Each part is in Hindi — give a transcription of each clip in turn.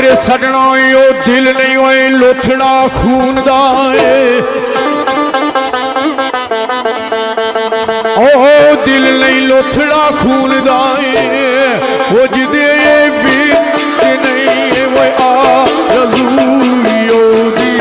मेरे सजना ओ दिल नहीं होए लोथड़ा खून दा ओ दिल नहीं लोथड़ा खून दा ओ जिदे विच नहीं वो आ रज़ूयो दी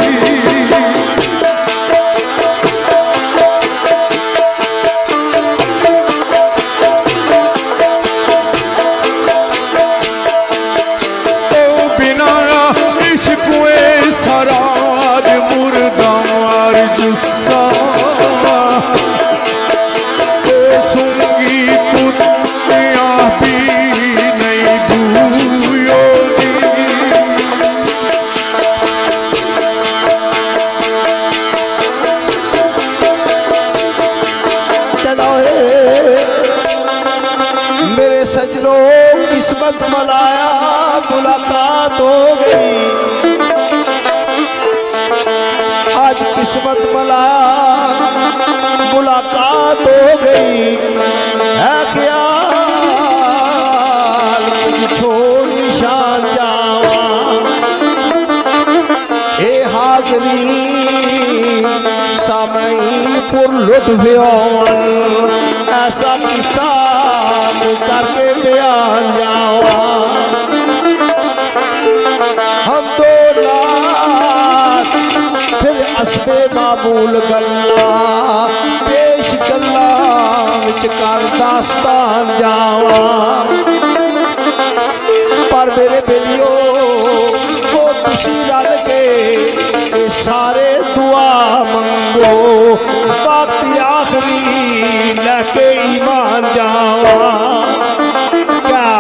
सराज मुर्दार जुस्सा सुनगी कुत्तियां भी नहीं भूयोगी चलो मेरे सजनों किस्मत मलाया मुलाकात हो गई आज किस्मत मला मुलाकात हो गई है ख्याल छोड़ निशान जावा ए हाजरी सामईन पुर लुत्फ ऐसा किस्सा करके बयान जावा हम दो लाख फिर असबे मामूल गल्ला पेश गल्ला विच कर दास्तान जावा पर मेरे बेलियो वो तुसी रल के ये सारे दुआ मंगो वक्त आखिरी लैके ईमान जावा क्या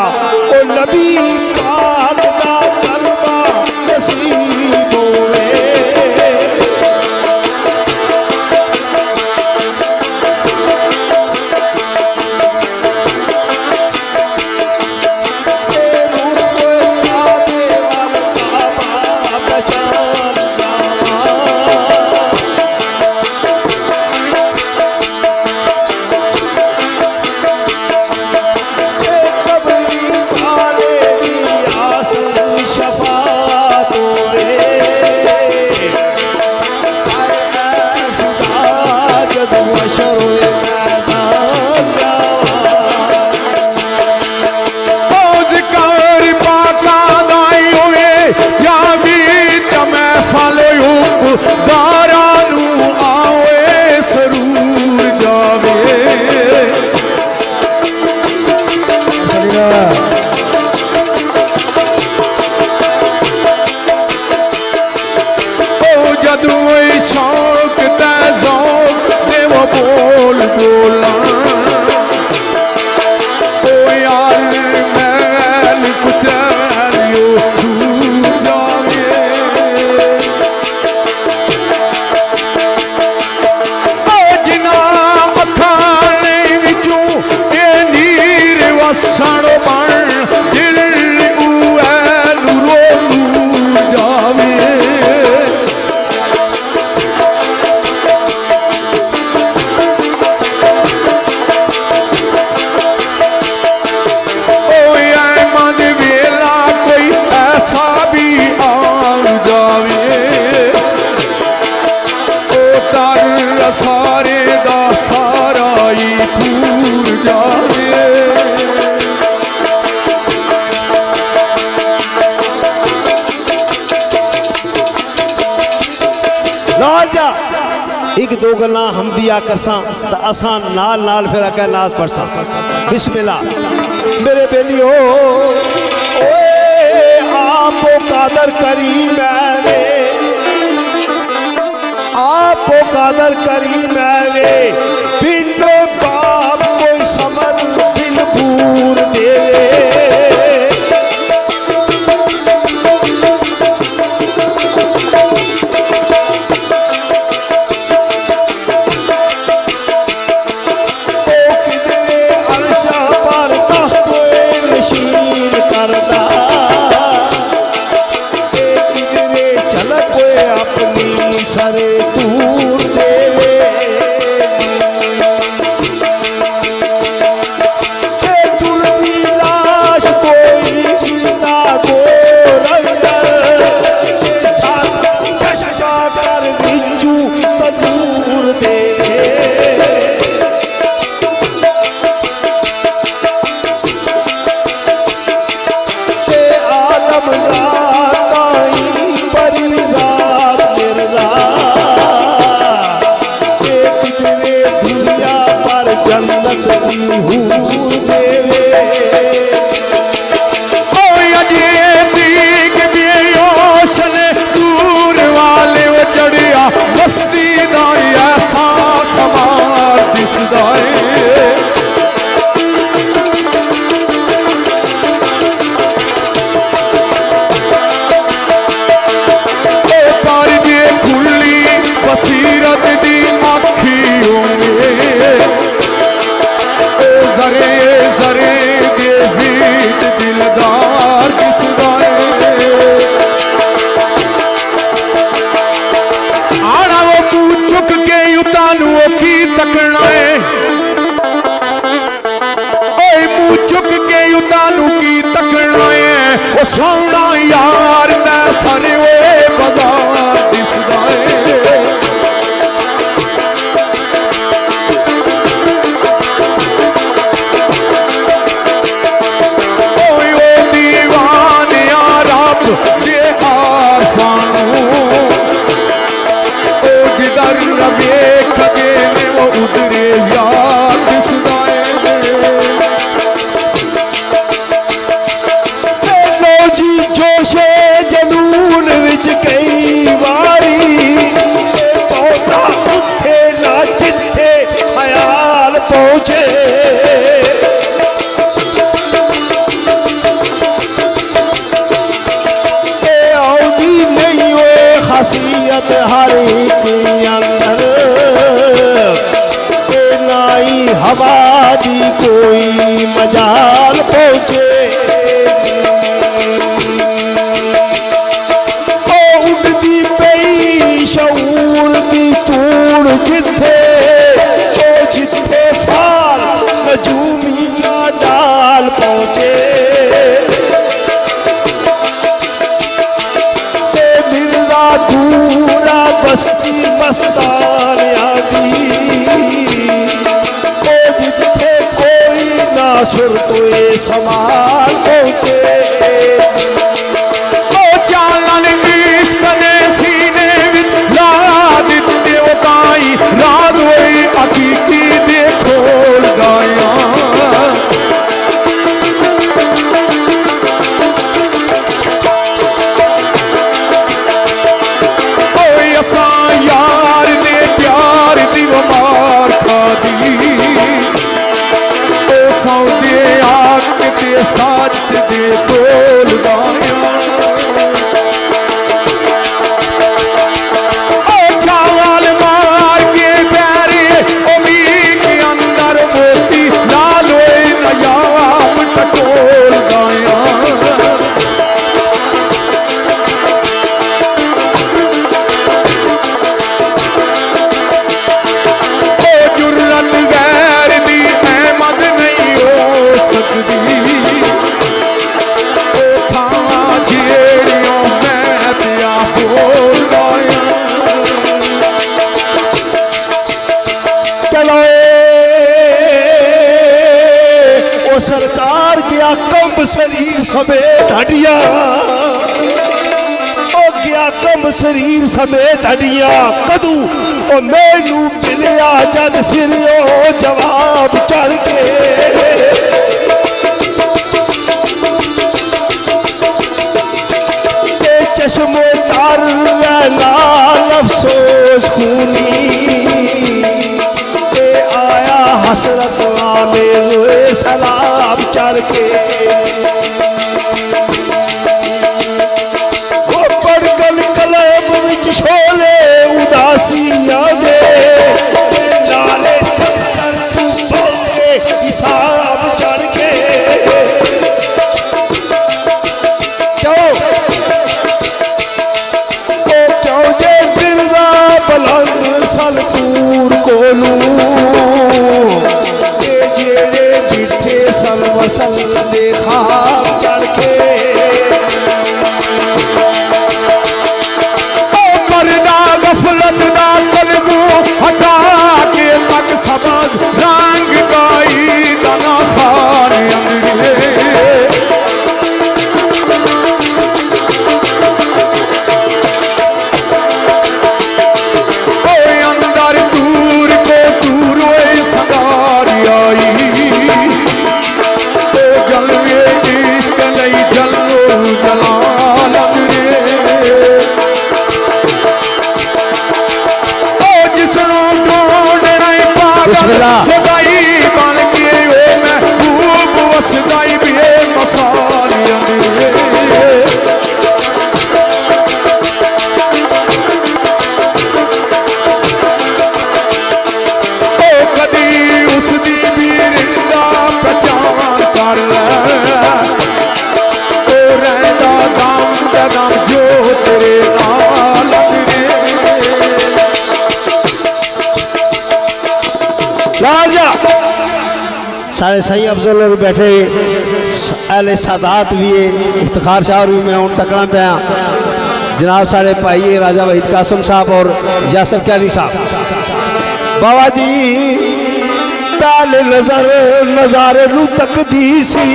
ओ नबी पाक दा कलमा नसीब होवे सारे दा सारा ही पूर जावे लाल जा एक दो गल्लां हमदिया करसां ते असां नाल नाल फिर अगे नाल पढ़सां बिस्मिल्लाह मेरे बेलियो ओए आपो कादर करीम है आपो कादर करीम है बिन बाप कोई समझ बिन पूर दे सरे दूर देवे तू की तकना है ओ सोना यार मैं सारे ओए बाजार दिसदा है खासियत हर के अंदर नाई हवा दी कोई मजाल पहुंचे ओ उड़दी पई शऊर दी तूड़ जिथे ओ जिथे फाल नजूमिया डाल पहुंचे पूरा बस्ती मस्तानिया दी ओ जिथे कोई ना सुर तो ये सवाल पहुंचे ओ चालन इश्क ने सीने विच ला दिते ओ ताई रात होई हकीकी दे खोल गाया सच दे बोल गाया ओ चावल मार के प्यारे ओ मीर के अंदर मोती लालोए नयाब टटोल गाया ओ जुर्रत गैर दी अहमद नहीं हो सकती सरकार गया कम शरीर समेत हड्डियां ओ गया कम शरीर समेत हड्डियां कदू ओ मैनू मिलिया जद सिरियो जवाब चढ़ के चश्मो तर लाल अफसोस खूनी आया हसरत में सलाब चढ़ के वो पड़गल कलब विच छोले उदासियां दे नाले सत्तर तू बोले हिसाब चढ़ के क्यों जे बिरजा बुलंद सलसूर कोलू वसल देखा चढ़ के ओ पर्दा गफलत दा कलबू हटा के तक समझ रंग गाई दना खान अंगरे ओ अंदर दूर को दूर सगार आई सदाई बन के ओ महबूब वसदाई भी मसालियां ओ कदी उसदी भी रिंदा पहचान कर लै ओ रहंदा दम जो तेरे नाल सारे सही अफजल बैठे अहले सादात भी है, इफ्तिखार शाह भी मैं हूँ तकड़ा पे जनाब साढ़े भाई है राजा वहीद कासम साहब और यासर क्यानी साहब। बाबा जी पहले नज़ारे नू तकदी सी,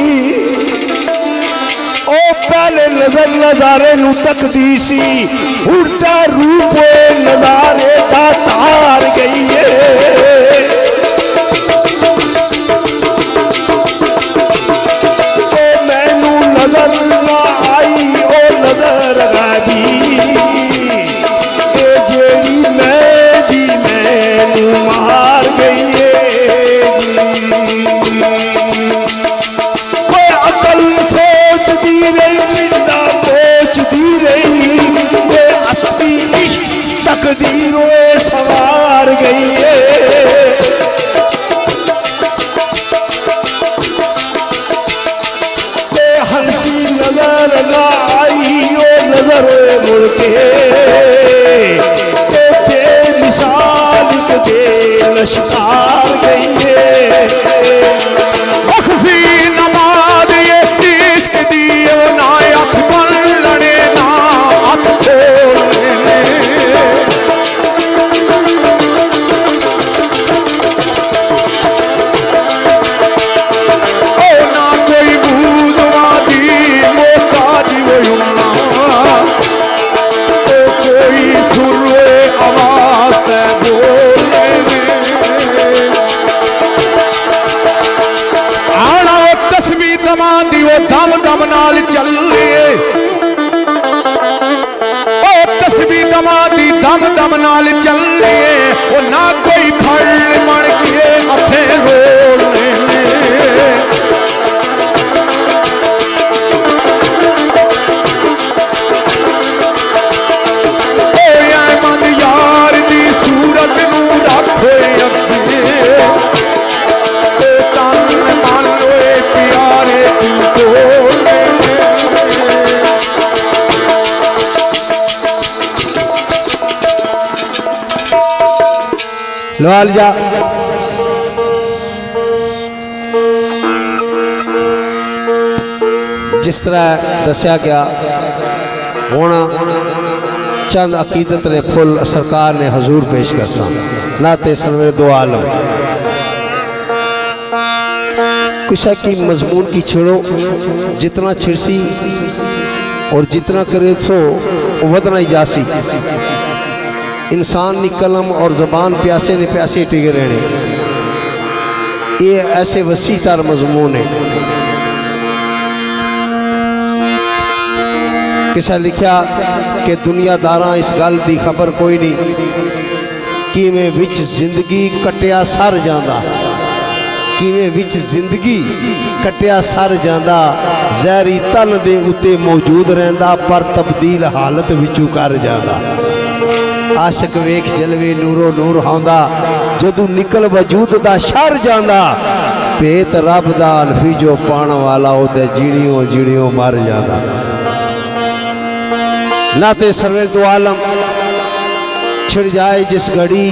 ओ पहले नजर नज़ारे नू तकदी सी, उड़ता रूप नज़ारे दा तार गई है। नजर ना आई ओ नजर गैबी, जेड़ी मेरी मैनू मार गई वो अकल सोचती रही पिंडा पोचती रही, वो असली तकदीरों सवार गई है। नजर ना आई ओ नजर मुड़ के, बेमिसाल दे लश्कार गई है। अखफी नमाज ये इश्क दियो ना अख बल्लने ना अख खोलने, ओ ना कोई बूदवादी मोहताज वयुना, ओ कोई सुरे आवाज ते बोलने आना वो तस्वीर जमान दी वो दम दम नाल चल रही, ओ तस्वीर जमान दी दम दम नाल चल रही, वो ना कोई फल बन के हथे रोलने, यार दी सूरत नू रखो अगे, तन मन प्यारे तू लवाल जा जिस तरह दसिया गया होना चंद अकीदत ने फुल सरकार ने हजूर पेश कर सा नाते सरवर दो आलम कुछ की मजमून की छिड़ो जितना छिड़सी और जितना करे सो वतना ही जासी। इंसान की कलम और जबान प्यासे ने प्यासे टिके रहने, ये ऐसे वसी तार मजमून है। किसा लिखा कि दुनियादारा इस गल की खबर कोई नहीं किवें विच जिंदगी कटिया सर जांदा, किवें विच जिंदगी कटिया सर जांदा, जहरी तन दे उत्ते मौजूद रहंदा पर तब्दील हालत विचों कर जांदा। आशिक वेख जलवे नूरो नूर आंदा, जदों निकल वजूद दा शर जांदा, भेत रब दा अल्फी जो पाण वाला ओते जीड़ियों जीड़ियों मर जांदा। नाते सरवर दो आलम छिड़ जाए जिस घड़ी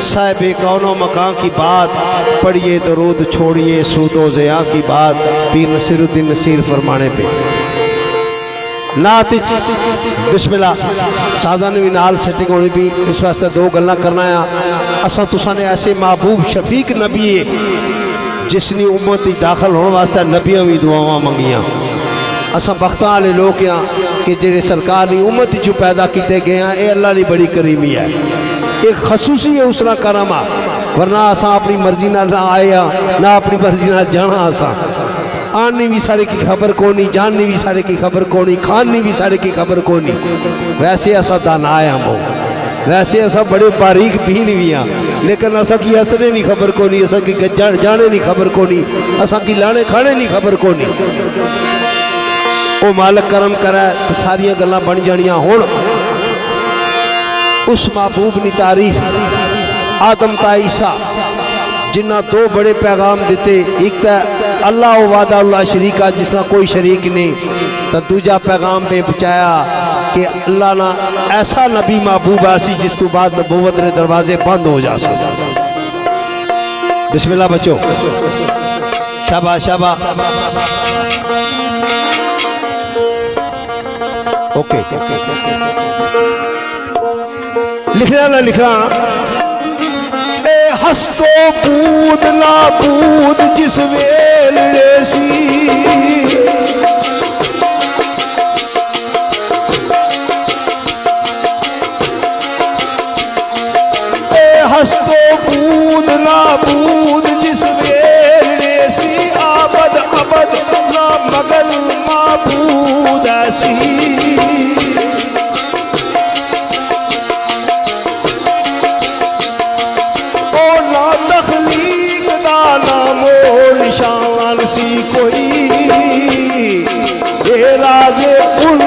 साहिब कौनो मकान की बात, पढ़िए दरूद छोड़िए सूदो ज़िया की बात, पीर नसीरुद्दीन नसीर फरमाने पे नात बिस्मिल्लाह सादा ने भी नाल सेटिंग होनी भी इस वास्ते दो गल्लां करना है। असा तुसा ने ऐसे महबूब शफीक नबी है जिसने उम्मत ही दाखिल होने वास्ते नबियां भी दुआवां मंगियां। असा बख्तां वाले लोग हाँ कि जेड़े सरकार की उम्मत जो पैदा किए गए हैं, ये अल्लाह की बड़ी करीमी है, एक खसूसी है उसका करम आ, वरना असा अपनी मर्जी ना आए हाँ ना अपनी मर्जी ना जाना। असा आने भी सारे की खबर को नहीं, जानने भी सारे की खबर को नहीं, खाने भी सारे की खबर को नहीं। वैसे असा दाना आया बहुत, वैसे असा बड़े बारीक भी नहीं भी हाँ, लेकिन असा की असरे नहीं खबर को नहीं, असा की जाने नहीं खबर को नहीं, असा की लाने खाने नहीं खबर को नहीं। वो मालक करम करे तो सारिया गल्लां बन जानियां। हुण उस महबूब की तारीफ आदम ता ईसा जिन्ना दो बड़े पैगाम दिते, एक तो अल्लाह वादा अल्लाह शरीका जिसका कोई शरीक नहीं, तो दूजा पैगाम पे पहुँचाया कि अल्लाह ना ऐसा नबी महबूब ऐसी जिस तो बाद नबूवत के दरवाजे बंद हो जा सके। बिस्मिल्लाह बच्चों, शाबा शाबा ओके लिखना ना लिखना ए हस्तो बूद ना बूद जिस वेल रेसी हस्तो बूद ना बूद जिस वेल रेसी आबद अबद ना मगल माबूद ऐसी ओ ना तखलीक दाना मोल शान सी कोई ये राजे कुल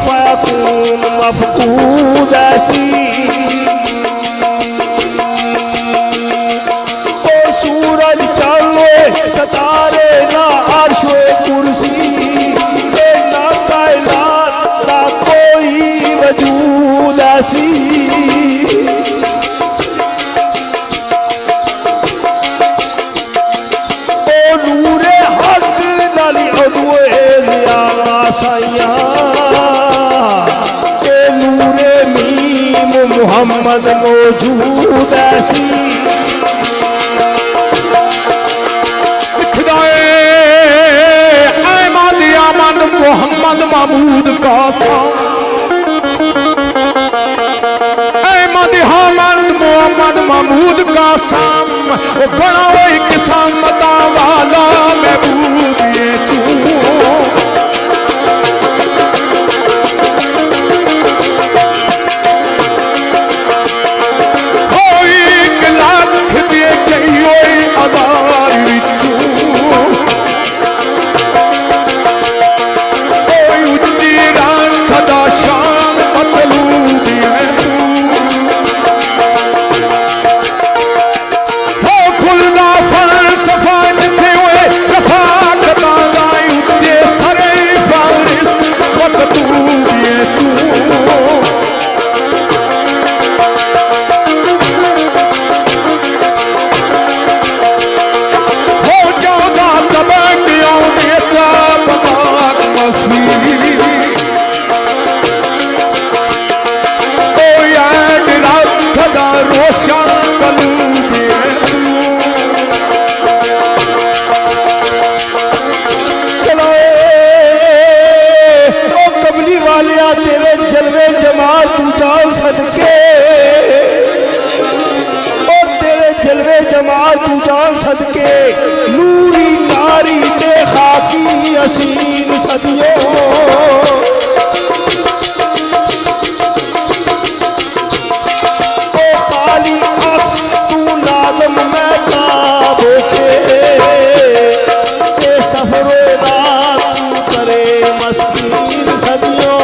फयकून मफकूद ऐसी सतारे ना अर्शो कुर्सी ना कायनात ना कोई वजूद ऐसी ओ नूरे हक नाली अदुए जिया साइया ए नूरे मीम मुहम्मद मौजूद ऐसी मोहम्मद महमूद का अहमद हमद मोहम्मद महमूद का साम बड़ा किस्मता वाला महबूब ये तू तू जान सदके नूरी नारी ते खाकी असीन सदियों ओ काली अस तू नादम मैं काबो के सफरो रात तू करे मस्कीन सदियों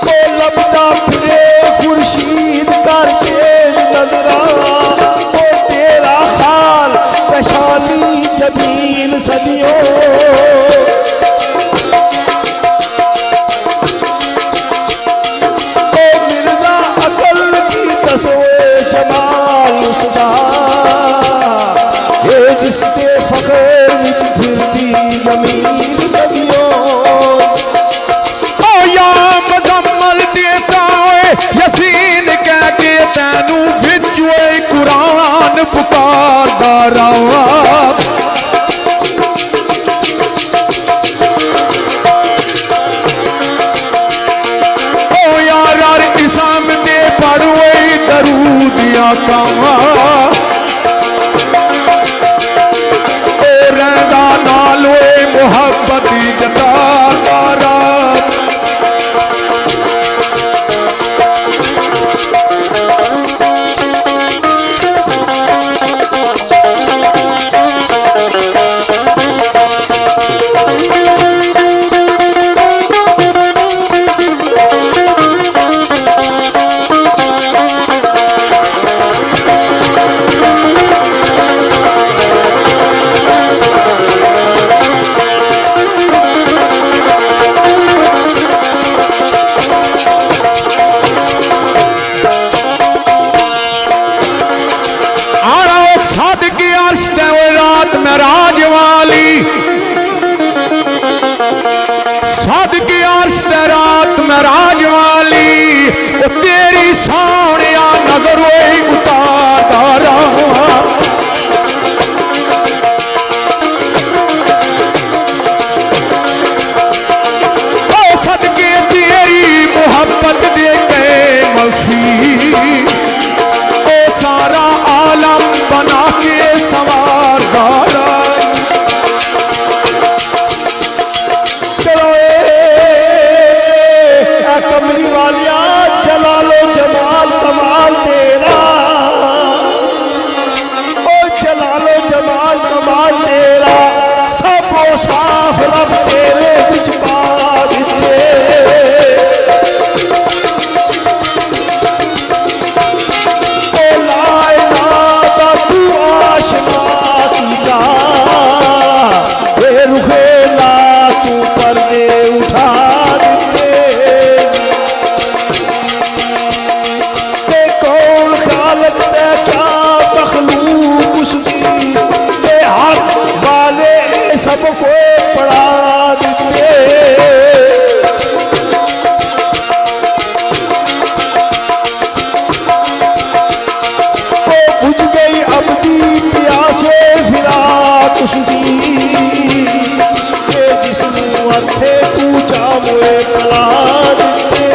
ओ लबदा फिरे खुर्शीद करके जमीन सदियों ओ मिर्जा अकल की तस्वे जमाल उसदा ये जिसके फखर विच फिरदी जमीन सदियों ओ या मजम्मल देता यसीन कह के तैनू विच कुरान पुकारदा रहा दरूदिया कावा रहदा नाल मुहब्बत जता तारा ओ तेरी सोहणिया नजर ओए उतारा मोहब्बत दे के मफी ओ सारा आलम बना के सवार गारा कमली वालिया जलालो जमाल कमाल तेरा ओ जलालो जमाल कमाल तेरा सब साफ रब तेरे बिच पा दिते सबको पढ़ा देते तो बुझ गई अबदी प्यासो फिरा उसकी जिसमें मथे तू जामोए पढ़ा देते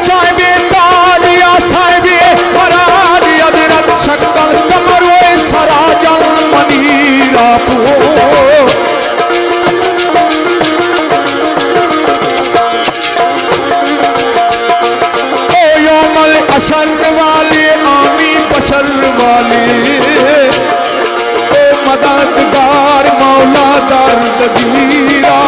साहिबे तालिया साहिबे परादिया दिरत शक्ल कमर सराजन मनीरा ओ योमल अशर वाले आमी बशर वाले ओ मददगार मौला दर्द दीरा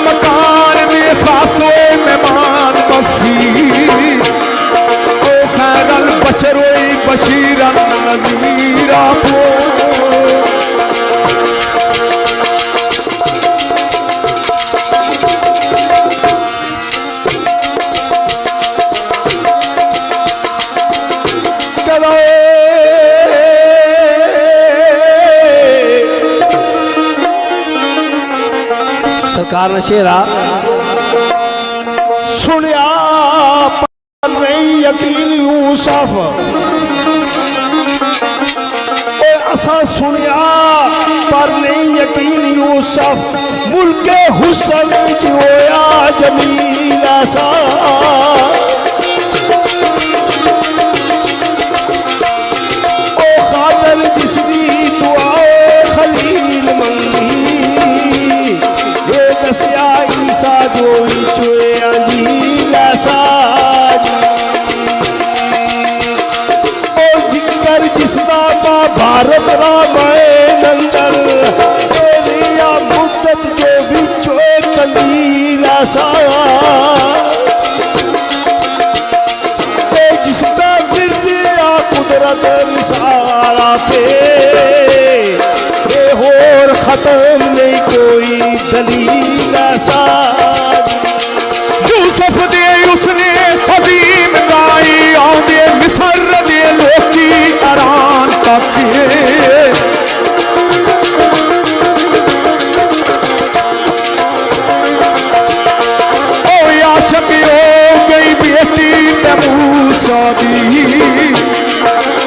मकान में खासो मेहमान मफी ओ खैरल बशरोई बशीरन नज़ीरा सरकार ने शेरा सुनिया पर नहीं यकीन यूसुफ असा सुनिया पर नहीं यकीन यूसुफ मुल्के हुसन च होया जमील सा ओ खातर जिसकी दुआ खलील मंगी दसिया ईसा जो चुए अंजीला साज ओ जिक्र जिसदा भारत रामायण अंदर तेरिया मुद्दत जो बिचोए कलीला सा जिसका बिरजिया कुदरत मिसाला पे होर खत्म नहीं कोई दलील ऐसा यूसुफ दे उसने अजीम गाई आंदे मिस्र दे लोकी हैरान तके ओ याशक हो गई बेटी मूसा दी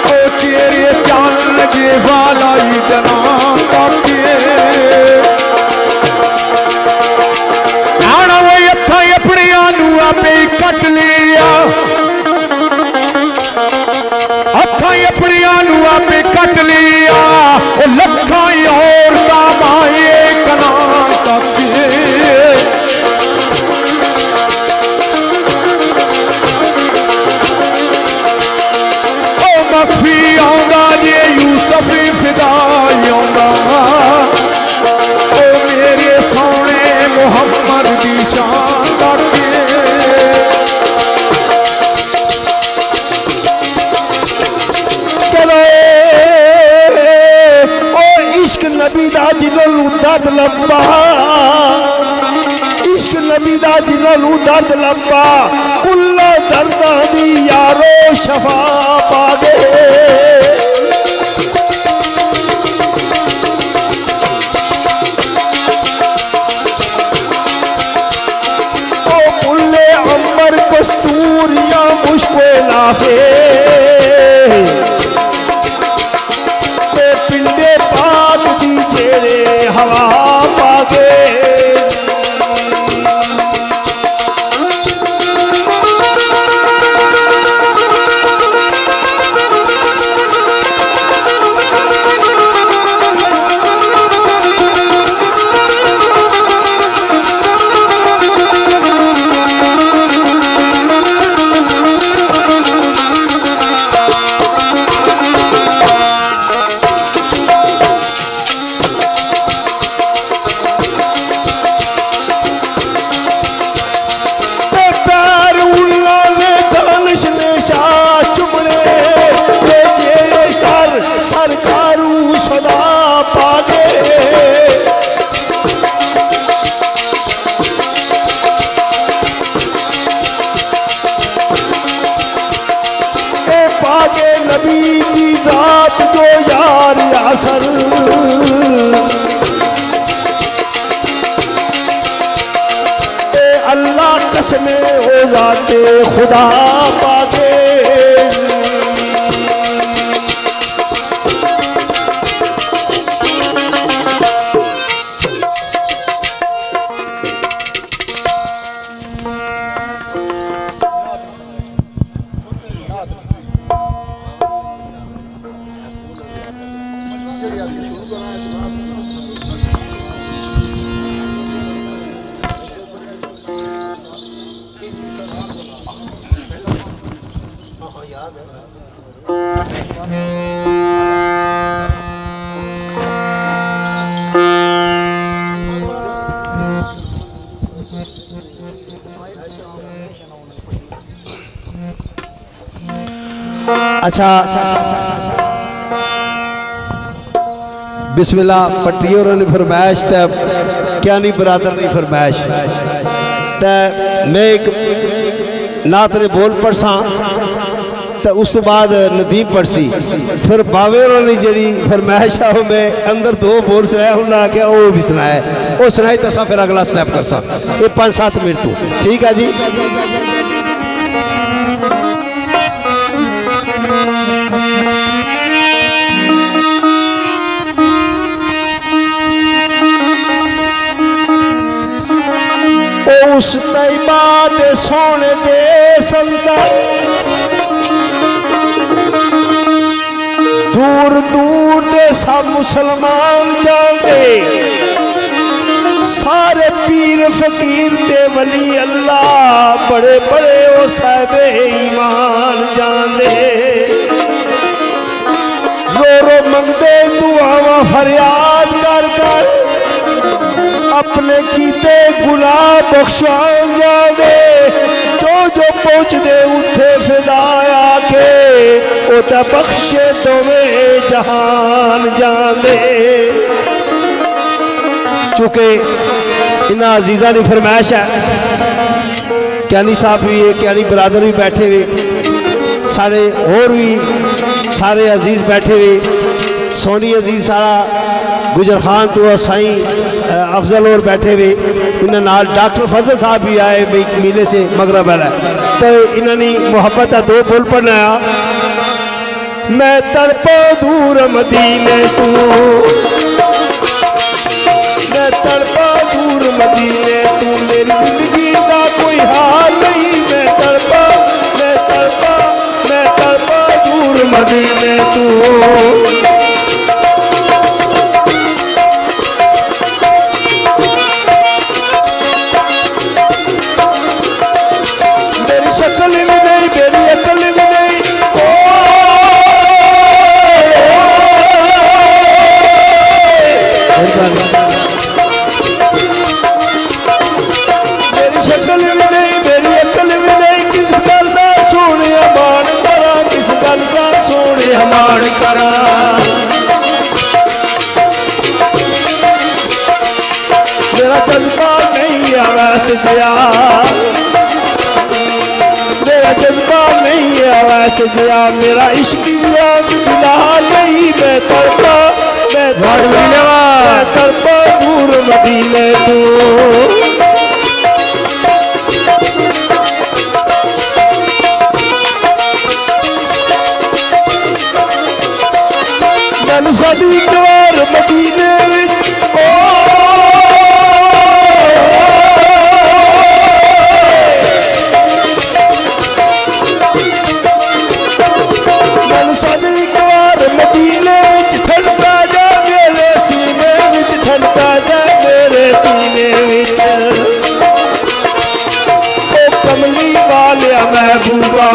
ओ चेहरे चाल लगे वाला जना कट लिया हथा अपनिया आपे कट लिया लखा औरत माए दर्द लंबा इश्क नबी दा जिन्हों दर्द लंबा कुल्ला दर्दां दी यारो शफा पा दे ओ कुल्ले अंबर कस्तूरियां मुश्को लाफे पिंडे पाक दी जेरे हवा पागे अल्लाह कसमे हो जाते खुदा पाके अच्छा बिस्मिल्लाह पट्टी और फरमाइश तो क्या नहीं बरादर नहीं फरमाइश तो मैं एक नात ने बोल पढ़सा तो उस तो बाद नदीम पढ़सी फिर बावे उन्होंने जी फरमाइश है मैं अंदर दो बोल सुनाया उन्हें आख्या वो भी सुनाया वो सुनाई तो असा फिर अगला स्नैप कर सा ये 5-7 मिनट तो ठीक है जी। उस तैयबा दे सोने दे संदर दूर दूर दे सब मुसलमान जाते सारे पीर फकीर ते वली अल्लाह बड़े बड़े ओ साहिबे ईमान जाते रो रो मंगदे दुआवां फरियाद कर कर अपने कीते गुनाह बख्शान जाने जो जो पहुँचते उठे फिदाया के उता बख्शे तुम्हें जहान जाने चूँकि इन्ना अजीज़ा की फरमाइश है क्यानी साहब भी है क्यानी बरादर भी बैठे हुए सारे होर भी सारे अजीज़ बैठे हुए सोनी अजीज़ सारा गुजर खान तो साई अफजल और बैठे हुए इन्हें नाल डॉक्टर फजल साहब भी आए मिले से मगरब वाला तो इन्होंने मोहब्बत का 2 बोल पढ़ाया मैं तड़पा दूर मदीने तू मैं तड़पा दूर मदीने तू मेरी जिंदगी का कोई हाल नहीं मैं तड़पा दूर मदीने तू मेरी शक्ल भी नहीं मेरी अकल भी नहीं किस गल का सोने मान करा किस गल का सोने मान करा लिया वैसे जया मेरा जज्बा नहीं है वैसे जया मेरा इश्क याद बिला नहीं मैं तड़पा दूर मदीने तू मैनू साडी एक बार मदीने विच मैनू साडी एक बार मदीने विच ठंडा जा मेरे सीने विच ठंडा जा मेरे सीने विच ओ कमली वालिया महबूबा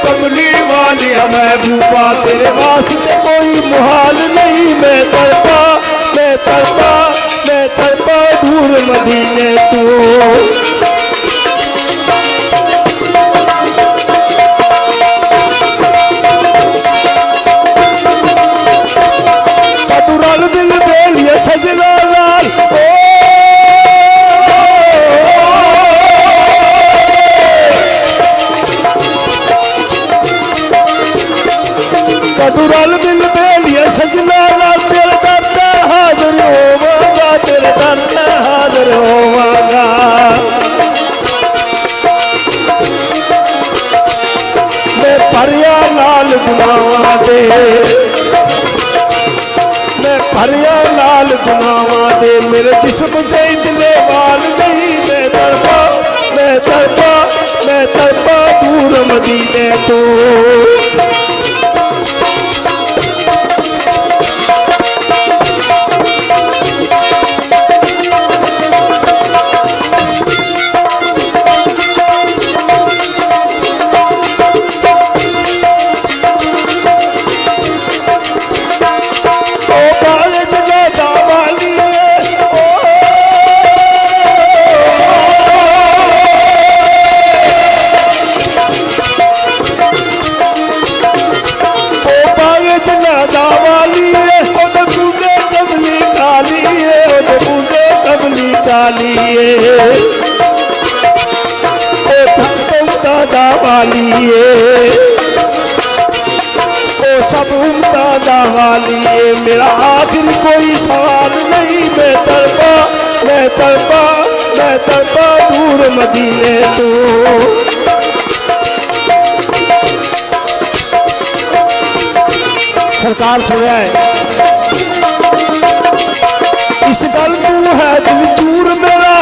कमली वालिया महबूबा तेरे वास्ते कोई मुहाल नहीं मैं तड़पा दूर मदीने तू कदुरल दिल बेलिया सजना लाल कदुरल दिल बेलिया सजना ला तेरे दर ते हाजिर होवांगा तेरे दर ते हाजिर होवांगा मैं भरिया लाल गुनाहां दे मैं भरिया लाल गुनाहां दे मेरे जिस्म ते इतने वाल नहीं मैं तड़पा दूर मदीने तो सब उम्दा वालिए मेरा आखिर कोई सवाल नहीं मैं तड़पा दूर मदीने तू सरकार सुनिया है इस गल तू है दिल चूर मेरा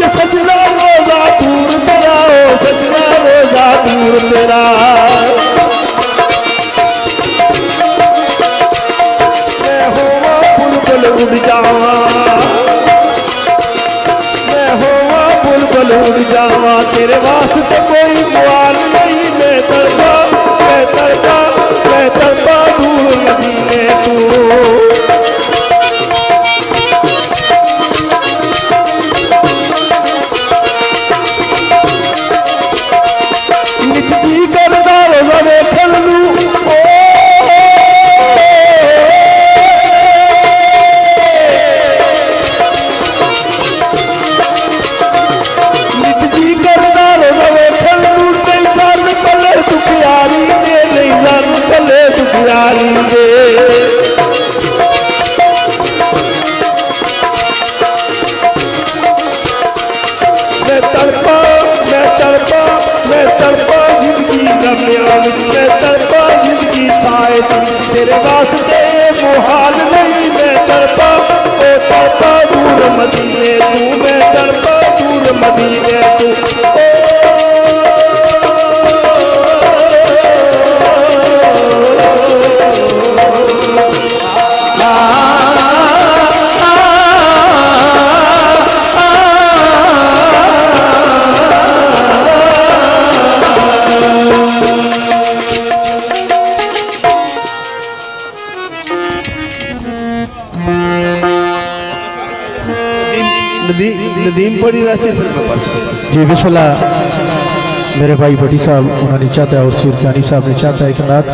सजना रोजा दूर तेरा ओ सजना रोजा दूर तेरा मैं होवा बुलबुल उड़ जावा मैं होवा बुलबुल उड़ जावा तेरे वास्ते कोई मुआल नहीं मैं तड़पा दूर मदीने तू तेरे वास्ते मुहाल नहीं मैं तड़पा दूर मदीने तू मैं तड़पा दूर मदीने तू नदीम पढ़ी रहा फिर मैं पढ़ सकता। जी बिस्मिल्लाह। मेरे भाई भट्टी साहब उन्होंने चाहता है और सूरजानी साहब ने चाहता है एक नात।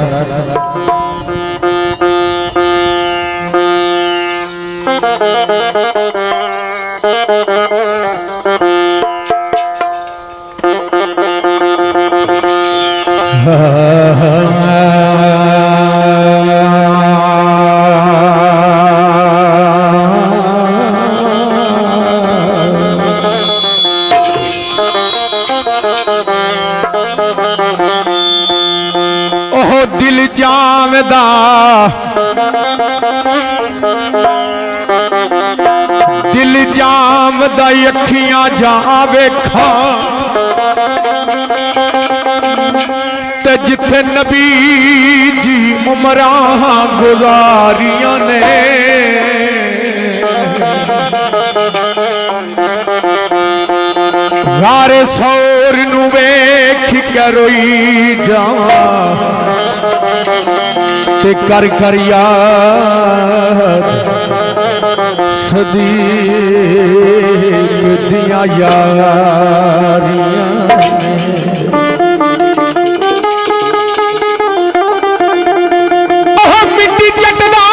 दिल जामदा दिल जामदा अखियां जा वेखा ते जिथे नबी जी उमरां गुजारियां ने गारे सौर नू वेख के रोई जावां ते कर कर याद सदीक दिया यारियां मिट्टी चटदा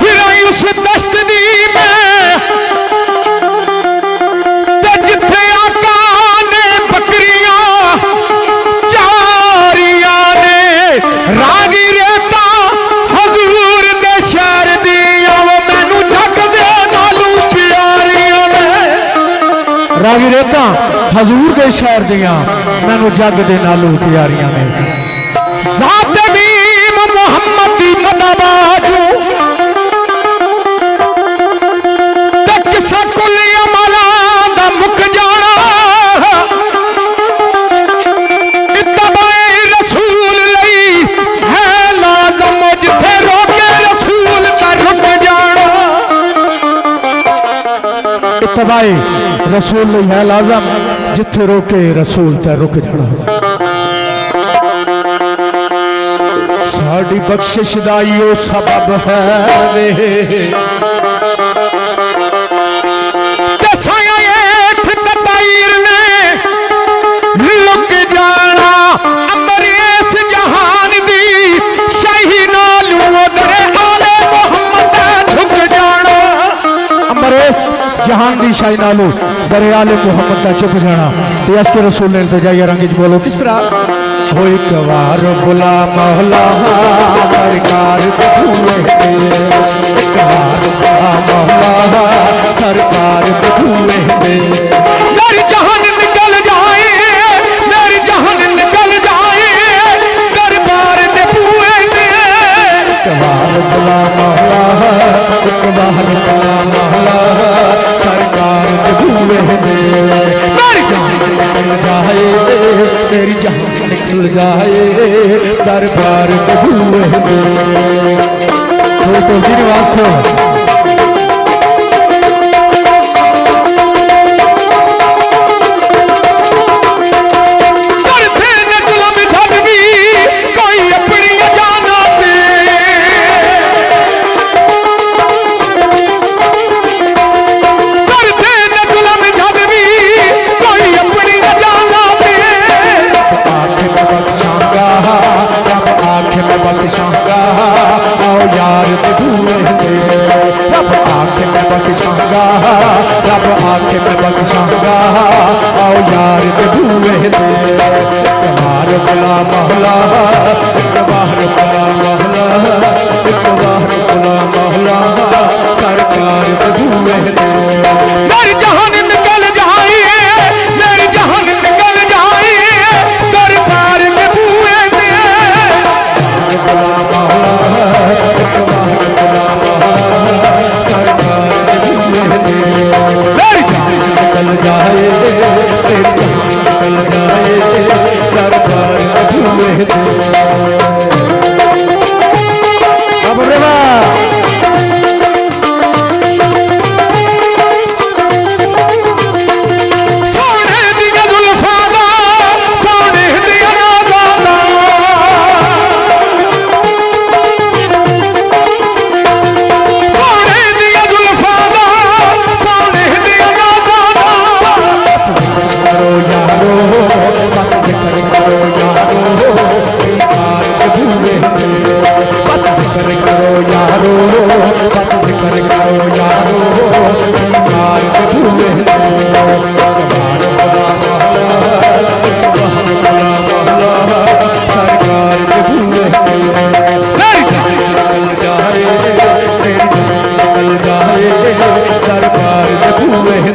फिर आई उस दस्त दी रागी रेता हजूर के शहर दिया मैनू जग दे नालू तैयारियां ने ज़ात बीम मुहम्मद दी मदाबाजू तक सकुल अमला दा मुक जाना इत्तबाए रसूल लई है लाज़म जिथे रोके रसूल का रुक जाना इत्तबाए रसूल नहीं है लाजम जिथे रोके रसूल ते रुक जाना साड़ी बख्शिश दा यो सबब है वे दसाया एठ तबीर ने लुक जाना अंबर इस जहान दी शाही नालू उधरे आले मोहम्मद झुक जाना अंबर इस जहान दी शाही नालू दरियाले मोहम्मद का चुप जाना ते असके रसूल ने इल्तिजाई रंग च बोलो किस तरह हो एक बार बुला मौला सरकार बखूए एक बार बुला मौला सरकार बखूए मेरी जहान निकल जाए मेरी जहान निकल जाए दरबार दे बूए एक बार बुला मौला एक बार बुला मौला सरकार मेरी जान निकल जाए मेरी जान निकल जाए दरबार बबूए तो आवाज खो रब आखे मैं बख्शांगा आओ यार ते बूए दे एक बार बुला मौला एक बार बुला मौला एक बार बुला मौला सरकार ते बूए दे मेरी जहान निकल जाए मेरी जहान निकल जाए दरबार में बूए दे बुला मौला एक बार बुला मौला सरकार ते बूए दे निकल जाए तेरी जान निकल जाए दरबार बबूए दे अब जिक्र करो यारो ईमान के बूहे ने बस जिक्र करो यारो बस जिक्र करो यारो ईमान के बूहे ने सरकार के बूहे दरबार के बूहे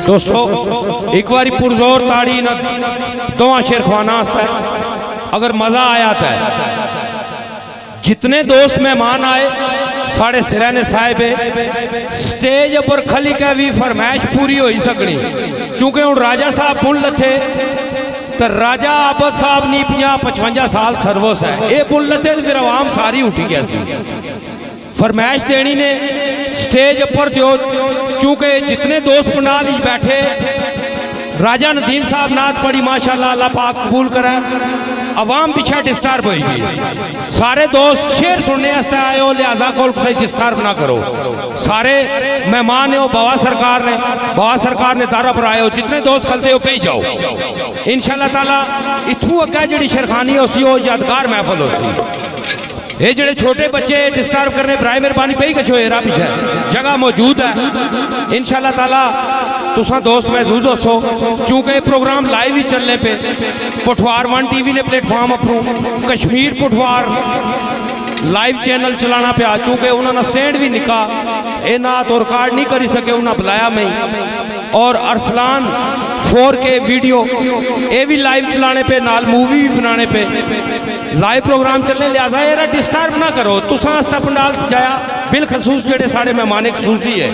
दोस्तों एक बारी पुरजोर ताड़ी न दुआ शेर खवाना अगर मजा आया था जितने दोस्त मेहमान आए साढ़े सिराने साहिब स्टेज पर खली के भी फरमाइश पूरी हो ही सकनी क्योंकि हूँ राजा साहब पुल लथे तो राजा आबद साहब नी 50-55 साल सर्वस है ये पुल लथे तो फिर आवाम सारी उठी गया थी फरमाइश देनी ने स्टेज पर दो चूंकि जितने दोस्त पंडाल बैठे राजा नदीम साहब नात पढ़ी माशाल्लाह अल्लाह पाक कबूल करे अवाम पीछे डिस्टर्ब होगी सारे दोस्त शेर सुनने आए हो लिहाजा को डिस्टर्ब ना करो सारे मेहमान हो बाबा सरकार ने दारा पर आए हो जितने दोस्त खलते हो पे जाओ इंशाअल्लाह ताला इथू अगे जी शेरखानी हो सी यादगार महफल हो सी ये जेडे छोटे बच्चे डिस्टर्ब करने बराए मेहरबानी पे ही कछो हेरा पीछे जगह मौजूद है इंशाल्लाह ताला तुसा दोस्त महसूस दसो चूंकि प्रोग्राम लाइव ही चलने पे पुठवार 1 TV ने प्लेटफॉर्म अपनों कश्मीर पुठवार लाइव चैनल चलाना पे चूंकि उन्होंने स्टैंड भी निका ये ना तो रिकॉर्ड नहीं करी सके उन्हें बुलाया मैं और अरसलान 4K वीडियो ये भी लाइव चलाने पे नाल मूवी भी बनाने पे लाइव प्रोग्राम चलने लिहाजा ये डिस्टर्ब ना करो तुसा आस्ता पंडाल सजाया बिलखसूस जेडे साढ़े मेहमान खसूसी है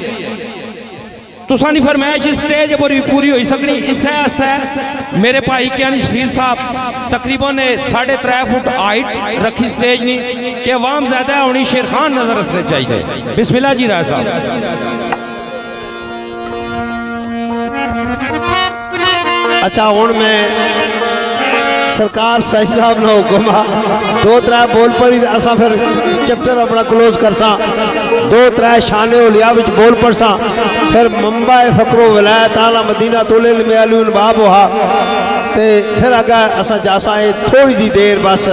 तुसा नहीं फरमाइश स्टेज पर भी पूरी हो सकनी इस मेरे भाई कियानी शफीर साहब तकरीबन 3.5 फुट हाइट रखी स्टेज नहीं कि अवाम ज्यादा होनी शेर खान नजर रखने चाहिए बिस्मिल्लाह जी राय साहब अच्छा हूँ मैं सरकार सही साहब ने हुक्म आ 2-3 बोल पर ही असा फिर चैप्टर अपना क्लोज कर सा 2-3 शाने उलिया विच बोल पढ़ सा फिर मंबा फकरो विलायत आला मदीना तुलिल में अली बाब हुआ ते फिर अगर असा जासा है थोड़ी दी देर बस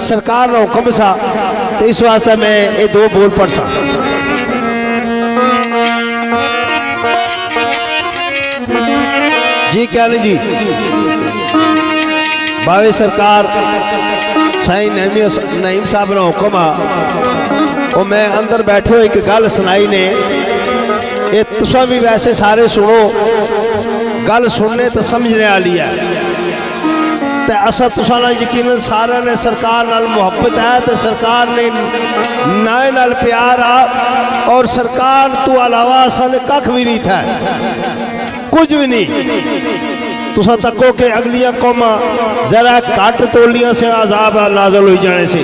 सरकार ने हुक्म सा तो इस वास्ते मैं ये 2 बोल पढ़ सा जी क्या नहीं जी बावे सरकार साईं नईम साहब ने हुक्म आ और मैं अंदर बैठो एक गल सुनाई ने ये तुसा भी वैसे सारे सुनो गल सुनने तो समझने वाली है तो असा तुसा ना यकीनन सारे ने सरकार नाल मुहब्बत है तो सरकार ने नाए नाल प्यार आ और सरकार तो अलावा असा ने कख भी नहीं था कुछ भी नहीं तुसा तको के अगलियां कौमा जरा काट तोलियां से अजाब नाजल हो जाने से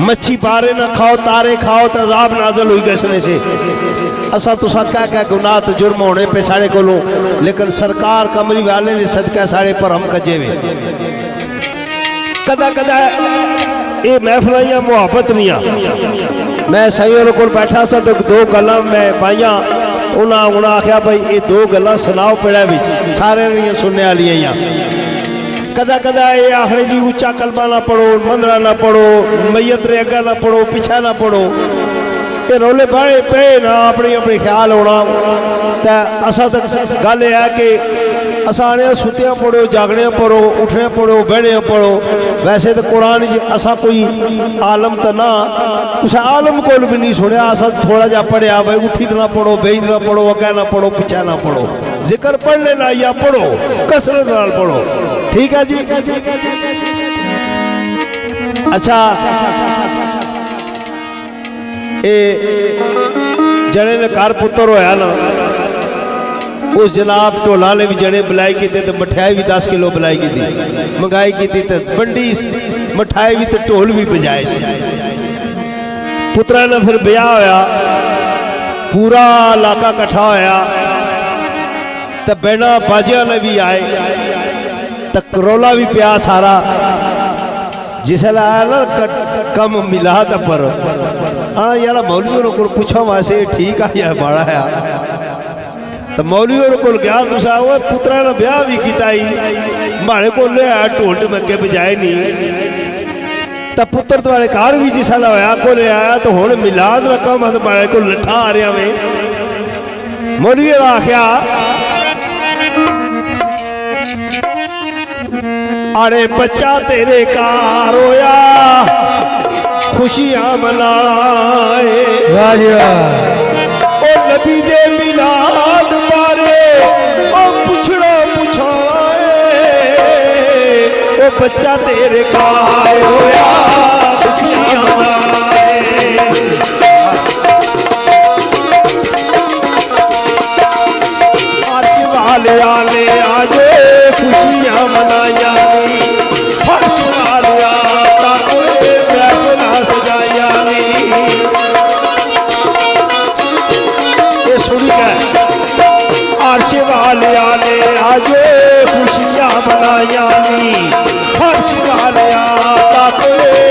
मच्छी पारे ना खाओ तारे खाओ तो अजाब नाजल हुई गसने से असा तुसा क्या गुनाह तो जुर्म होने पे साढ़े को लेकिन सरकार कमरी वाले ने सदका साढ़े पर हम कजे वे कदा कदा ये महफिल मुहब्बत नहीं आ मैं सही को बैठा सा तो 2 गल्लां मैं पाइया उन्हें आख्या भाई ये 2 गल्लां सुनाओ पेड़ा बिच सारे सुनने वाली कदा कदा ये आखिर जी उच्चा कलमा ना पढ़ो मंदरा ना पढ़ो मैयत रे अगा ना पढ़ो पिछा ना पढ़ो ये रोले बड़े पे ना अपनी अपनी ख्याल होना तो असा तो गल है कि असा आने सुत्या पढ़ो जागने पढ़ो उठने पढ़ो बहने पढ़ो वैसे तो कुरान असा कोई आलम तो ना कुछ आलम को भी नहीं सुनिया असा थोड़ा जा पढ़िया भाई उठी ना पढ़ो बेई ना पढ़ो अगे ना पढ़ो पिछा ना पढ़ो जिक्र पढ़ लेना या पढ़ो कसरत नाल पढ़ो ठीक है जी अच्छा ये जने ने घर पुत्र होया ना उस जनाब ढोला ने भी जने बुलाई की तो मठियाई भी 10 किलो बुलाई की थी मंगाई की थी तो बंडी मठाई भी तो ढोल भी बजाए पुत्रा ने फिर ब्याह होया पूरा इलाका इकट्ठा होया तो बैना बाजिया ने भी आए तो करोला भी पिया सारा जिसला आया ना कम मिला था पर हाँ यार मौलवियों को पूछो वैसे ठीक आ या बड़ा है तो मौलवियों को गया तुसा वो पुत्रा ने ब्याह भी किया माड़े को ले आया ढोल ढमके बजाए नहीं तो पुत्र तुम्हारे घर भी जिसला होया को ले आया तो हुण मिलाद रकम तो माड़े को लठा आ रहा में मौलवी आख्या अरे बच्चा तेरे कार होया खुशियां मनाए ओ नबी दे मिलाद बारे ओ पुछड़ा पुछाए ओ बच्चा तेरे कार होया खुशियां मनाए अर्श वाले आने आजे खुशियां मनाया फर्श वाले आता कोई महफिल सजाया ये सुनी है अर्श वाले आने आजे खुशियां मनाया फर्श वाले आता कोई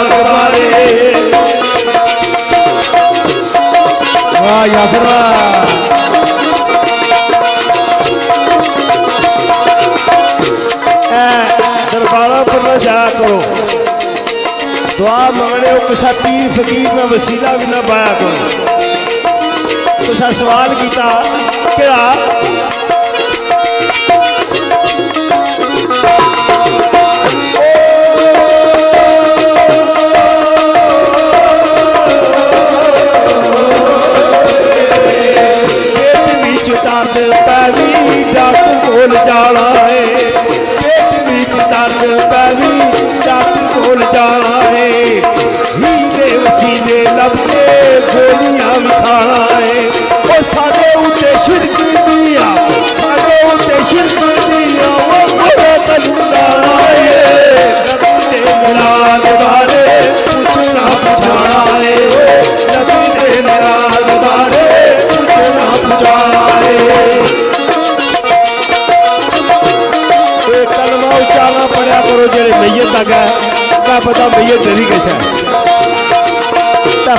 बारे। वाह यासर वाह। दरबारा पर न जाया करो, दुआ मंगने हो किसा पीर फकीर में वसीला भी ना पाया करो। तुसा सवाल किया क्या डॉक्टर कोल जाना है, पेट विच दर्द पैवी डॉक्टर कोल जाना है, हीरे वसीले लभदे गोलियां भी खाना है। वो साडे उत्ते शिरक दिया, साडे उत्ते शिरक दिया वो कोई तलुंदाना है। नबी दे मिलाद बारे पूछना पुछाना है, नबी दे मिलाद बारे पूछना पुछाना है। कलमा उच्चारना पड़ा करो जेरे मैयत तक है, क्या पता मैयत डरी कैसा है।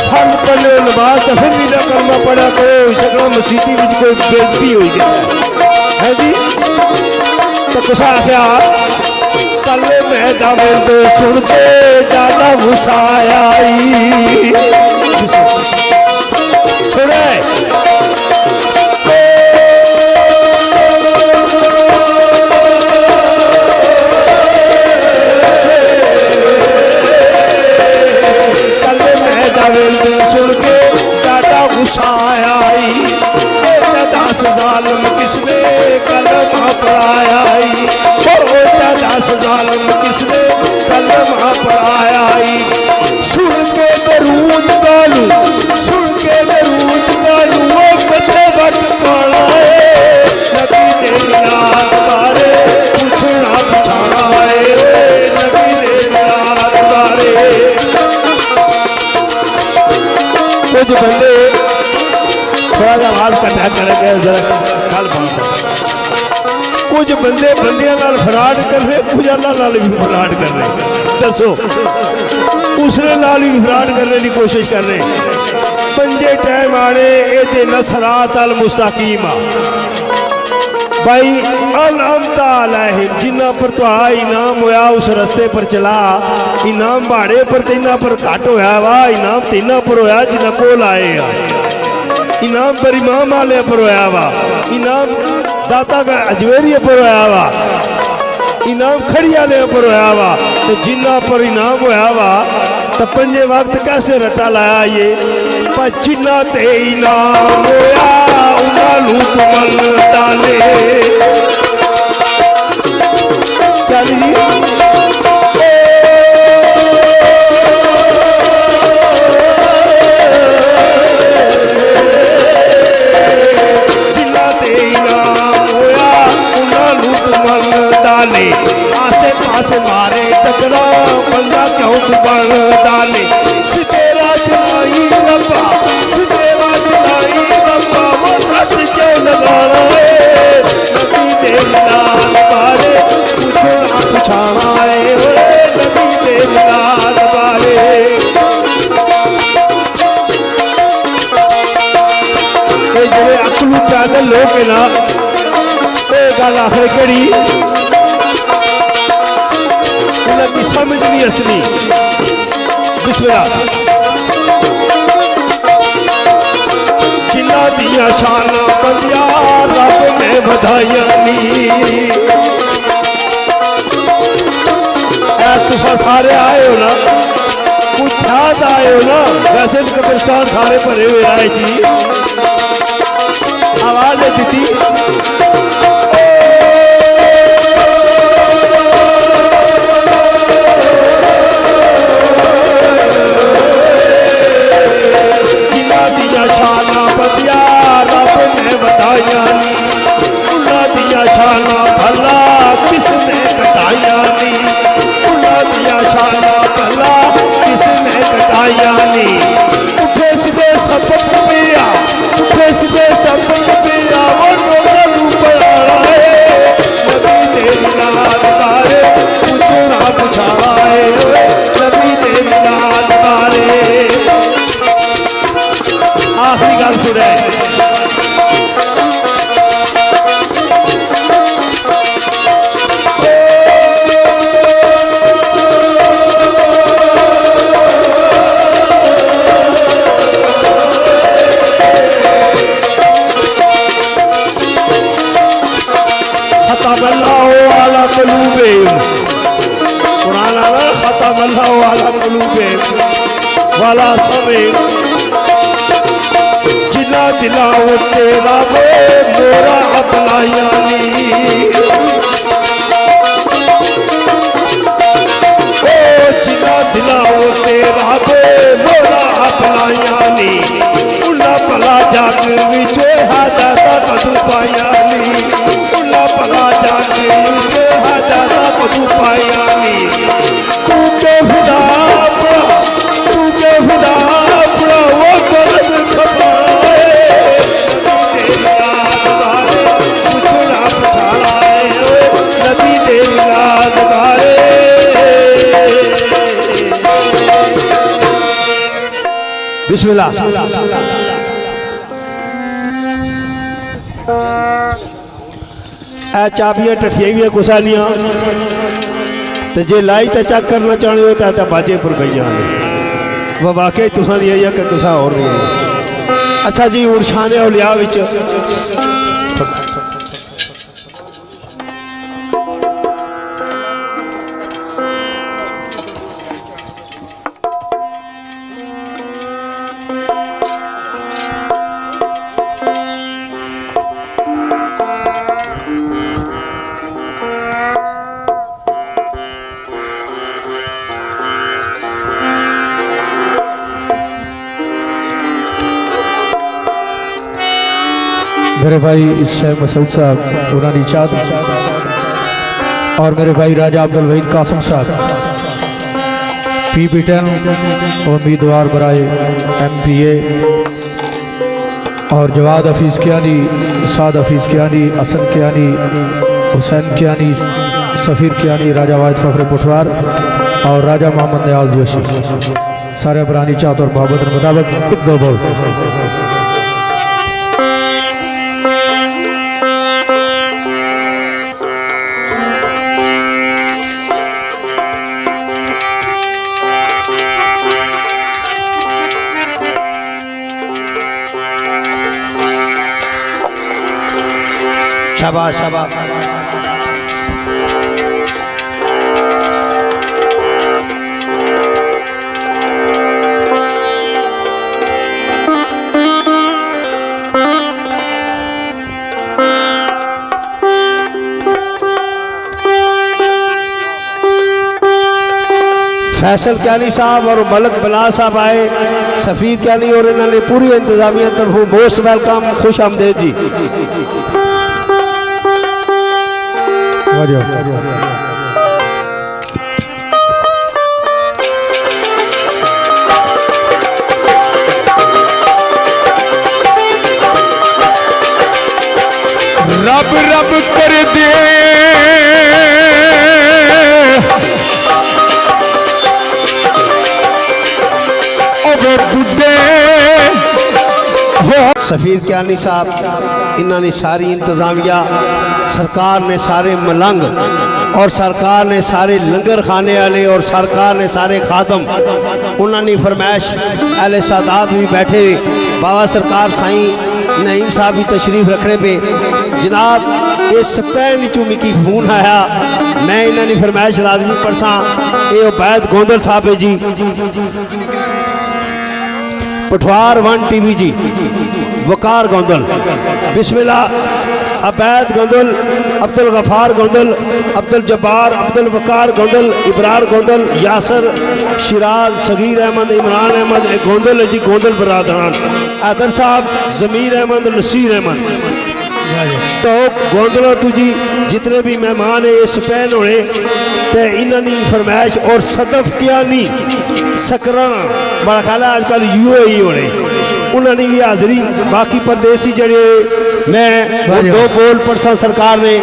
फर्ज पढ़ने नमाज तो फिर भी ना कलमा पड़ा करो, सकना मसीती में कोई बेदबी हुई कैसा है जी। तो कुछ आख्या कले में दामद सुन के ज्यादा गुस्सा आई सुने सुन के दादा गुस्सा आई, दस जालिम किसने कलमा पढ़ाया, दस जालिम किसने कलमा पढ़ाया। सुन के दरूद गालू, सुन के दरूद गालू वो बदले वट पाना है। नबी दे मिलाद बारे पूछना पुछाना है, नबी दे मिलाद बारे। कुछ बंदे थोड़ा सा आवाज कटा करेंगे जरा गल बात। कुछ बंदे बंदियां नाल फराड कर रहे, कुछ अल्लाह नाल भी फराड कर रहे। दसो उसने नाल भी फराड करने की कोशिश कर रहे। पंजे टाइम आने ये नसरात अल मुस्तकीम भाई अनअमता अलैहिम, जिन्ना पर तो इनाम होया उस रस्ते पर चला। इनाम भाड़े पर तिना पर घट होया वा, इनाम तिना पर होया जिन्ना कोल आए। इनाम पर इमाम आले पर होया वा, इनाम दाता का अजवेरिया पर होया वा, इनाम खड़ी आले पर होया वा। तो जिन्ना पर इनाम होया वा तो पंजे वक्त कैसे रटा लाया ये। पर जिन्ना ते इनाम होया उन्होंने तुमन डाले चल जी। जिन्ना ते इनाम होया उन्होंने तुमन डाले, आसे पासे मारे टकरा बंदा क्यों तुमन डाले। सितेरा चलाई रब्बा, सितेरा चलाई रब्बा वो रट क्यों लगाना है। नबी दे मिलाद बारे पूछना पुछाना है, नबी दे मिलाद बारे। ये जो अकलू पैदल लोग है ना, ये गल आखिर केड़ी उनकी समझ नहीं असली। बिस्मिल्लाह। जिन्ना दिया शाना बंदिया रब ने बधाइया नी। तुसा सारे आए हो ना, कुछ ख्याल आए हो ना, वैसे तो कब्रिस्तान सारे भरे हुए आए जी। आवाज है दीदी शाना बदिया रब ने बताया नी, उन्होंने दिया शाना भला किसने कटाया नी, उन्होंने दिया शाना भला किसने कटाया नी। उठे सीधे सबक पिया, उठे सीधे सबक पिया वो लोगों पढ़ा मखलूबे वाला समय जिला दिला तेरा वे मोरा अपना यानी जिला दिला तेरा वे मोरा अपना यानी उला भला जग विच हादा कदू पाया नी उला भला जग विच हादा कदू पाया नी तू के खुदा वो करस खपाए पुछड़ा पछाड़ा नबी दे मिलाद गाए बिस्मिल्लाह ए चाबियां टठियां भी कुसा लिया तो जे लाई तो चेक करना चाहते हो तो बाजे पर पई जाने वह वाकई तुसा दी है कि तुसा और नहीं है। अच्छा जी हुण शाने औलिया विच मेरे भाई सैफ मसूद साहब उन्होंने चाहत और मेरे भाई राजा अब्दुल वहीद कासम साहब PB10 उम्मीदवार बराए MPA और जवाद हफीज़ कियानी, साद हफीज़ कियानी, हसन कियानी, हुसैन कियानी, सफ़ीर कियानी, राजा वाहिद फ़खर पुठवार और राजा मोहम्मद नियाज जोशी सारे बरानी चाहत और मोहब्बत के मुताबिक एक दो बोल। शाबाश शाबाश फैसल क्यानी साहब और मलक बलाल साहब आए, सफ़ीर क्यानी और इन्होंने पूरी इंतजामिया तरफों मोस्ट वेलकम, खुश आमदेद जी। रब रब कर दे बुढ़े हो। सफ़ीर क्यानी साहब इन्होंने सारी इंतजामिया, सरकार ने सारे मलंग और सरकार ने सारे लंगर खाने वाले और सरकार ने सारे खादम, उन्होंने फरमाइश अहले सादात भी बैठे, बाबा सरकार साईं नईम साहब भी तशरीफ रखने पे जनाब इस पैन चू मिकी फोन आया, मैं इन्होंने फरमाइश लाजमी पढ़सा। ये उबैद गोंदल साहब है जी, पठवार 1 TV जी, वकार गोंदल, बिस्मिल्लाह। अबैद गोंदल, अब्दुल गफार गोंदल, अब्दुल जब्बार, अब्दुल वकार गोंदल, इब्रार गोंदल, यासर, शिराज, सगीर अहमद, इमरान अहमद गोंदल है जी, गोंदल बरादरान, आदर साहब, ज़मीर अहमद, नसीर अहमद। तो गोंदलों तुझी जितने भी मेहमान है ये स्पैन होने तो इन्होंने फरमाइश और सदफ क्या नहीं सकराना बड़ा ख्याल है आजकल UAE होने उन्होंने भी हाजिरी। बाकी परदेसी जड़े मैं दो बोल परसा सरकार ने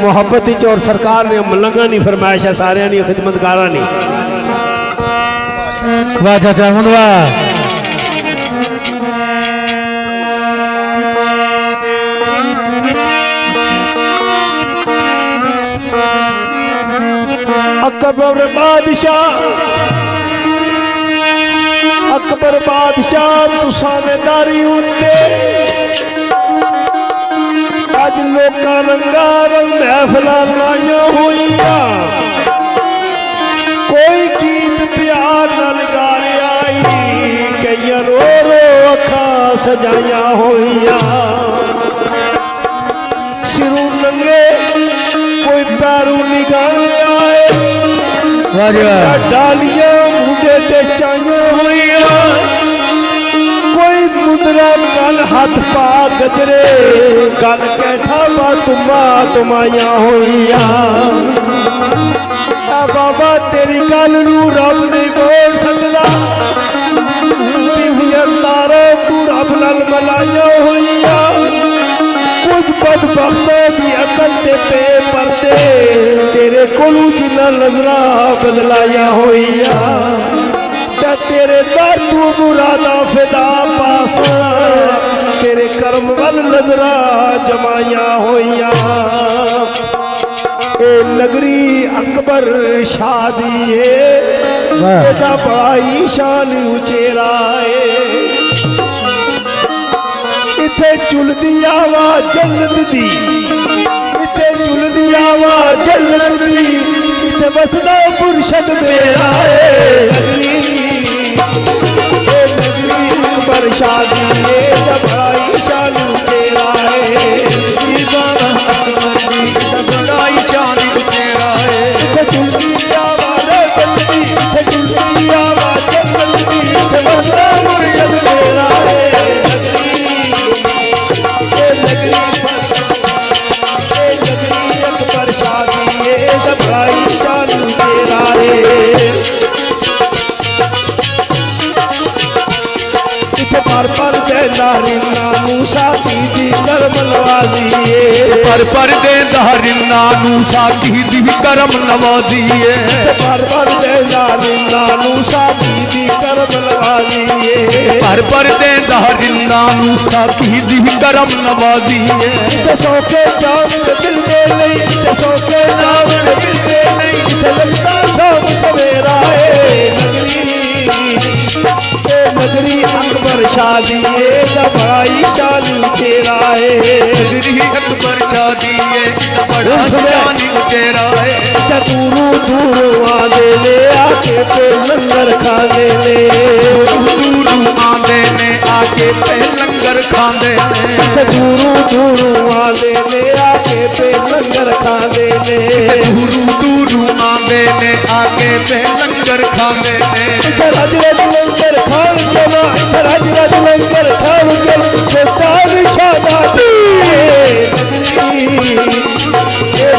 मुहब्बत और सरकार ने मलंगा नहीं फरमाइश है सारे नहीं खिदमतगारा नहीं। वाह चाचा मुंडवा अकबर बादशाह तुसानेदारी उत्ते अज लोकां रंगारंग महफिलां लाइयां होइयां, कोई गीत प्यार सजाया होइया सिरों नंगे कोई पैरों निगाहे आए वाह जी वाह। डालियां मुंडे ते चाइया होइया कोई मुद्रा कल हाथ पा गजरे कल कैठा बा तुमाया होइया बाबा तेरी गल नू रब नहीं बोल सकदा दिव्या तारा तू रब नाल मलाया होइया कुछ बदबख्तां दी अकल ते पे परदे तेरे कोलू जिन्ना नजरा बदलाया होइया ते तेरे दर तू मुरादा फिदा पासा तेरे करम वल नजरा जमाया होइया ए नगरी अकबर शादी एदा बड़ा शान उचेरा है इथे चुलदी आवाज जन्नत दी इथे चुलदी आवाज जन्नत दी इथे बसदा मुर्शद मेरा है नगरी अकबर शादी एदा बड़ा शान उचेरा है पर दे दारिना मूसा दी करम नवाजी पर दे दारिना मूसा दी करम नवाजी पर दे दारिना मूसा दी करम नवाजी पर दे दारिना मूसा दी करम नवाजी सो के जान दिल दे नहीं सो के नाम दिल दे नहीं लगता शाम सवेरा है नगरी अकबर शादी दबाई शादी तेरा है नगरी अकबर शादी बड़ा शानी तेरा है दूरू दूरू आने ले आके पे लंगर खाने ले दूरू आंदे ने आके पे लंगर खांदे दूरू दूरू आने ले आके पे लंगर खाने ले दूरू आंदे ने आके पे लंगर खांदे रज रज लंगर खान के ना रज रज लंगर खान के तार शादा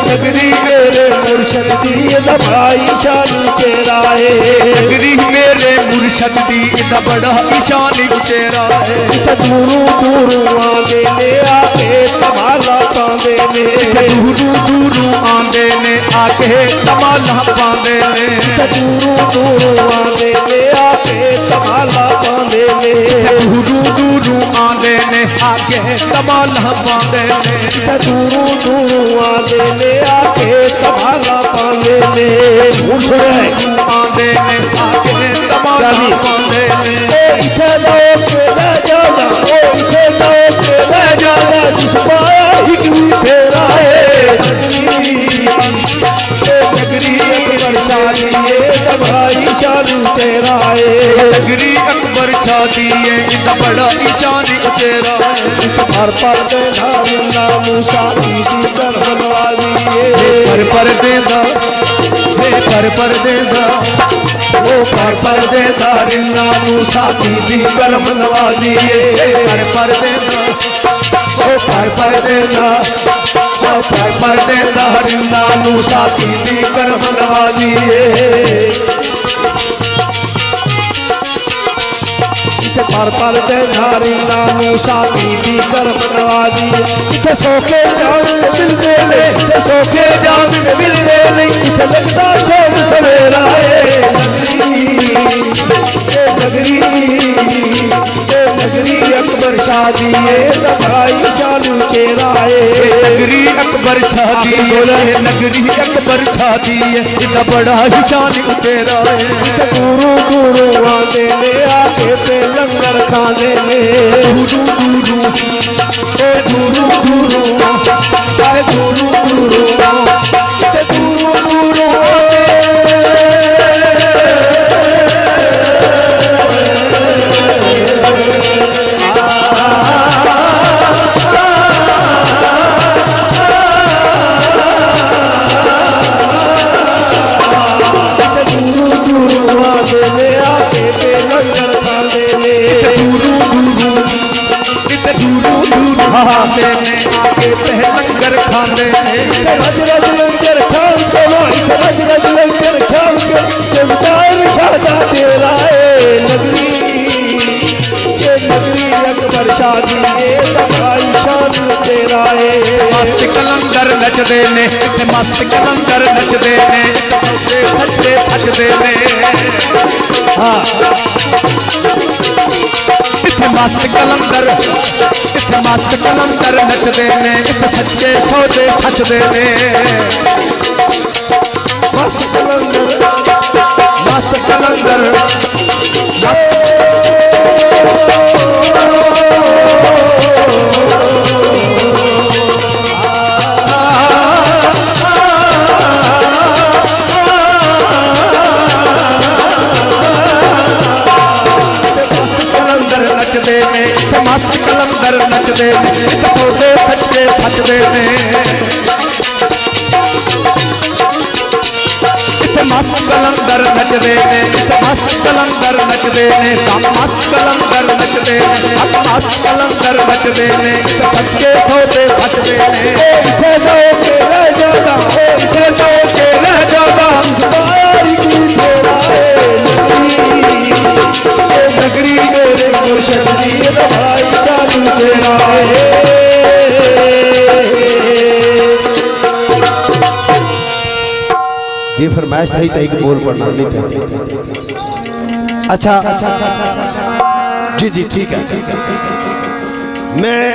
नगरी मेरे मुर्शद दी दबाई शान तेरा है नगरी मेरे मुर्शद दी बड़ा ईशान तेरा है दूरू दूरू आंदे ने आके तमाला पांदे ने दूरू आंदे ने आके तमाला पांदे ने दूरू दूरू आंदे ने आके तमाला पांदे ने दूरू आंदे ने आके तमाला पांदे ने दूरू दूरू आंदे ने आके तमाला पांदे ने आंदे ने आके तमाला पांदे ने इथे लोग रह जाना ओ इथे लोग रह जाना जिस पाया एक भी फेरा है नगरी अकबर शादी दबाई शान तेरा है नगरी अकबर शादी बड़ा ईशान तेरा है पर दे धारिना मूसा दी कर बनवाली पर दे दा पर दे दा ओ पर दे दारिना मूसा दी करम नवाजी पर दे दा ओ पर दे दा ओ पर दे दारिना मूसा दी करम नवाजी पर दे धारिना मूसा दी करम नवाजी इथे सोके जान दिल दे ले इथे सोके जान दिल दे ले इथे लगता शाम सवेरा है नगरी अकबर शादी दबाई शालू चेरा है नगरी अकबर शादी नगरी अकबर शादी बड़ा शान तेरा है दूरू दूरू आंदे ले आके पे लंगर खाने ले दूरू दूरू दूरू दूरू के पे लंगर खाते ने दूरू दूरू किते दूरू दूरू आते ने आके पे लंगर खाते ने रज रज लंगर खान के रज रज लंगर खान के जमदार शादा तेरा नगरी ये नगरी अकबर शादी ये दफाई शान तेरा मस्त कलंदर नचदे ने ते मस्त कलंदर नचदे ने सच्चे सचदे ने हाँ इत्थे मस्त कलंदर नचदे ने इत्थे सच्चे सौदे सचदे ने मस्त कलंदर नचदे ने ते मस्त कलंदर नचदे ने ते सौदे सच्चे सचदे ने ते मस्त कलंदर नचदे ने ते मस्त कलंदर नचदे ने मस्त कलंदर नचदे ने मस्त कलंदर नचदे ने ते सच्चे सौदे सचदे ने इथे दो के रह जादा इथे दो के रह जादा सबाई की तेरा नगरी मेरे मुर्शद दी दफाई शान तेरा ये फरमाइश थी तो एक बोल पढ़ना नहीं था। अच्छा जी जी ठीक है। मैं